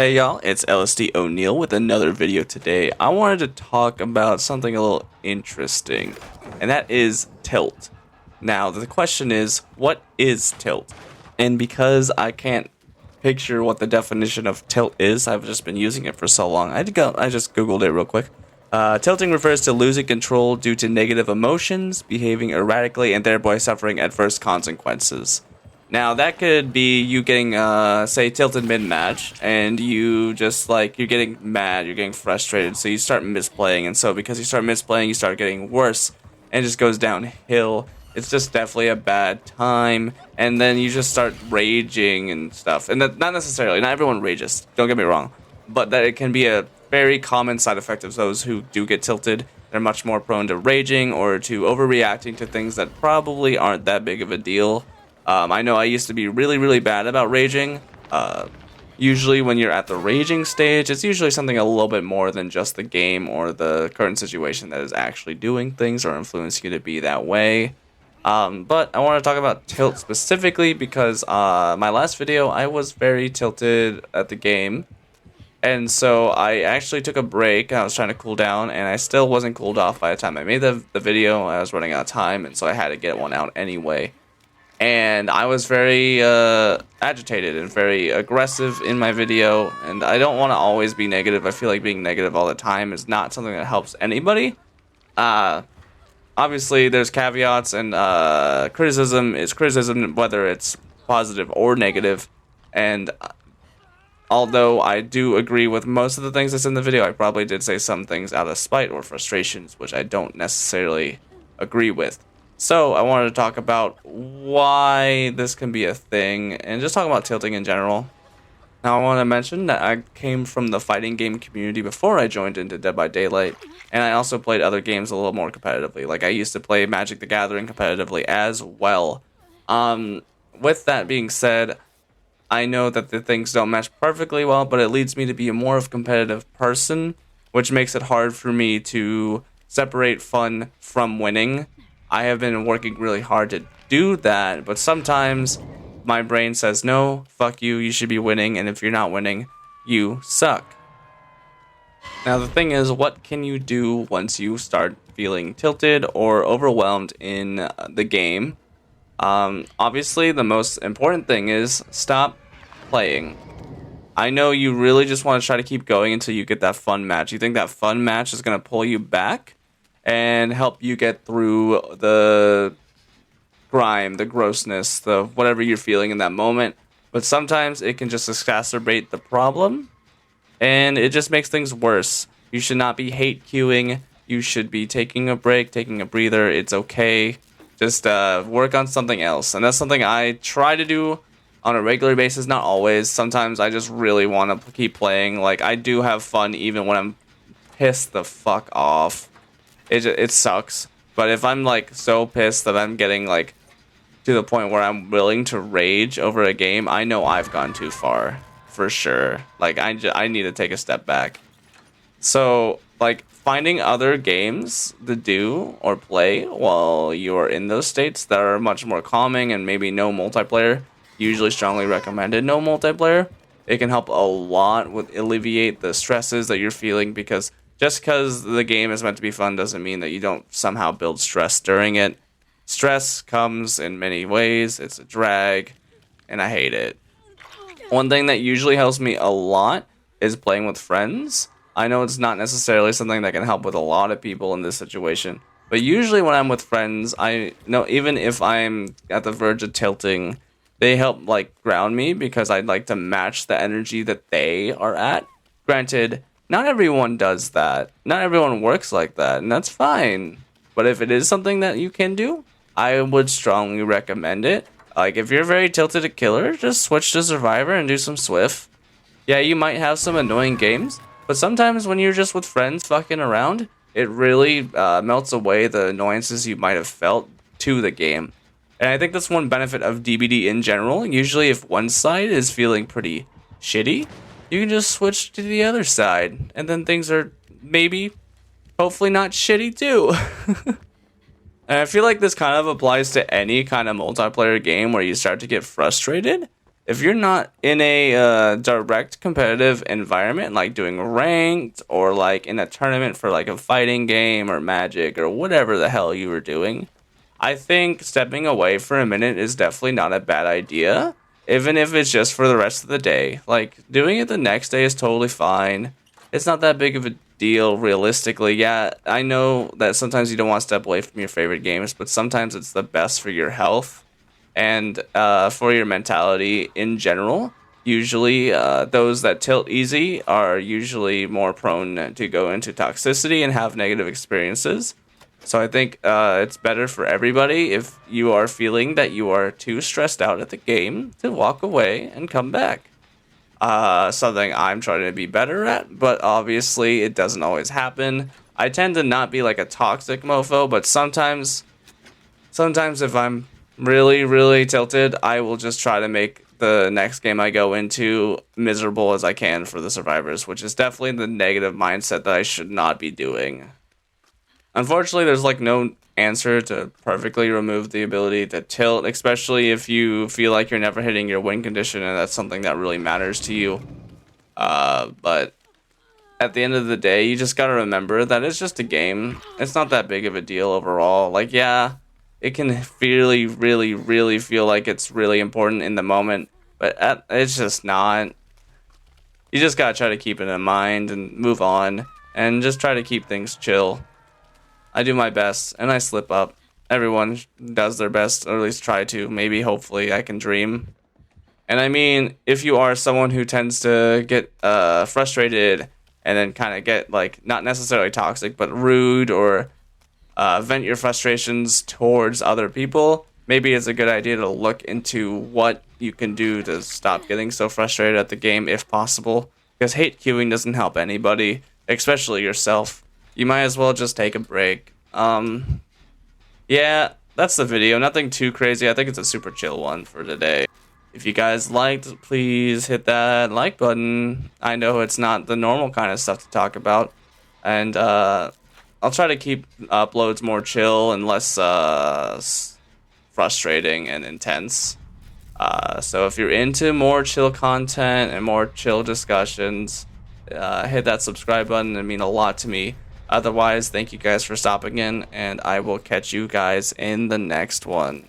Hey y'all, it's LSD O'Neil with another video today. I wanted to talk about something a little interesting, and that is tilt. Now, the question is, what is tilt? And because I can't picture what the definition of tilt is, I've just been using it for so long. I just googled it real quick. Tilting refers to losing control due to negative emotions, behaving erratically, and thereby suffering adverse consequences. Now that could be you getting, say, tilted mid-match, and you just you're getting mad, you're getting frustrated, so you start misplaying, and so because you start misplaying, you start getting worse, and it just goes downhill. It's just definitely a bad time, and then you just start raging and stuff. And that, not necessarily, not everyone rages, don't get me wrong, but that it can be a very common side effect of those who do get tilted. They're much more prone to raging or to overreacting to things that probably aren't that big of a deal. I know I used to be really, really bad about raging. Usually when you're at the raging stage, it's usually something a little bit more than just the game or the current situation that is actually doing things or influencing you to be that way. But I want to talk about tilt specifically because my last video, I was very tilted at the game. And so I actually took a break. I was trying to cool down, and I still wasn't cooled off by the time I made the video. I was running out of time, and so I had to get one out anyway. And I was very agitated and very aggressive in my video, and I don't want to always be negative. I feel like being negative all the time is not something that helps anybody. Obviously, there's caveats, and criticism is criticism, whether it's positive or negative. And although I do agree with most of the things that's in the video, I probably did say some things out of spite or frustrations, which I don't necessarily agree with. So I wanted to talk about why this can be a thing and just talk about tilting in general. Now I want to mention that I came from the fighting game community before I joined into Dead by Daylight, and I also played other games a little more competitively. Like I used to play Magic the Gathering competitively as well. With that being said, I know that the things don't match perfectly well, but it leads me to be a more of a competitive person, which makes it hard for me to separate fun from winning. I have been working really hard to do that, but sometimes my brain says, no, fuck you, you should be winning, and if you're not winning, you suck. Now the thing is, what can you do once you start feeling tilted or overwhelmed in the game? Obviously, the most important thing is stop playing. I know you really just want to try to keep going until you get that fun match. You think that fun match is going to pull you back and help you get through the grime, the grossness, the whatever you're feeling in that moment. But sometimes it can just exacerbate the problem, and it just makes things worse. You should not be hate queuing. You should be taking a break, taking a breather. It's okay. Just work on something else. And that's something I try to do on a regular basis, not always. Sometimes I just really want to keep playing. Like, I do have fun even when I'm pissed the fuck off. It sucks, but if I'm like so pissed that I'm getting like to the point where I'm willing to rage over a game, I know I've gone too far for sure. Like I need to take a step back. So like finding other games to do or play while you're in those states that are much more calming and maybe no multiplayer. Usually strongly recommended no multiplayer. It can help a lot with alleviate the stresses that you're feeling, because just because the game is meant to be fun doesn't mean that you don't somehow build stress during it. Stress comes in many ways. It's a drag, and I hate it. One thing that usually helps me a lot is playing with friends. I know it's not necessarily something that can help with a lot of people in this situation, but usually when I'm with friends, I know even if I'm at the verge of tilting, they help like ground me because I'd like to match the energy that they are at. Granted, not everyone does that. Not everyone works like that, and that's fine. But if it is something that you can do, I would strongly recommend it. Like, if you're very tilted at killer, just switch to survivor and do some swift. Yeah, you might have some annoying games, but sometimes when you're just with friends fucking around, it really melts away the annoyances you might have felt to the game. And I think that's one benefit of DBD in general. Usually if one side is feeling pretty shitty, you can just switch to the other side, and then things are maybe, hopefully not shitty too. And I feel like this kind of applies to any kind of multiplayer game where you start to get frustrated. if you're not in a direct competitive environment, like doing ranked or like in a tournament for like a fighting game or Magic or whatever the hell you were doing, I think stepping away for a minute is definitely not a bad idea, even if it's just for the rest of the day. Like, doing it the next day is totally fine. It's not that big of a deal, realistically. Yeah, I know that sometimes you don't want to step away from your favorite games, but sometimes it's the best for your health and for your mentality in general. Usually, those that tilt easy are usually more prone to go into toxicity and have negative experiences. So I think it's better for everybody if you are feeling that you are too stressed out at the game to walk away and come back. Something I'm trying to be better at, but obviously it doesn't always happen. I tend to not be like a toxic mofo, but sometimes if I'm really, really tilted, I will just try to make the next game I go into miserable as I can for the survivors, which is definitely the negative mindset that I should not be doing. Unfortunately, there's like no answer to perfectly remove the ability to tilt, especially if you feel like you're never hitting your win condition and that's something that really matters to you. But at the end of the day, you just gotta remember that it's just a game. It's not that big of a deal overall. Like, yeah, it can really, really, really feel like it's really important in the moment, but it's just not. You just gotta try to keep it in mind and move on, and just try to keep things chill. I do my best, and I slip up. Everyone does their best, or at least try to. Maybe, hopefully, I can dream. And I mean, if you are someone who tends to get frustrated and then kind of get, like, not necessarily toxic, but rude or vent your frustrations towards other people, maybe it's a good idea to look into what you can do to stop getting so frustrated at the game if possible. Because hate queuing doesn't help anybody, especially yourself. You might as well just take a break. Yeah, that's the video. Nothing too crazy. I think it's a super chill one for today. If you guys liked, please hit that like button. I know it's not the normal kind of stuff to talk about. And I'll try to keep uploads more chill and less frustrating and intense. So if you're into more chill content and more chill discussions, hit that subscribe button. It'd mean a lot to me. Otherwise, thank you guys for stopping in, and I will catch you guys in the next one.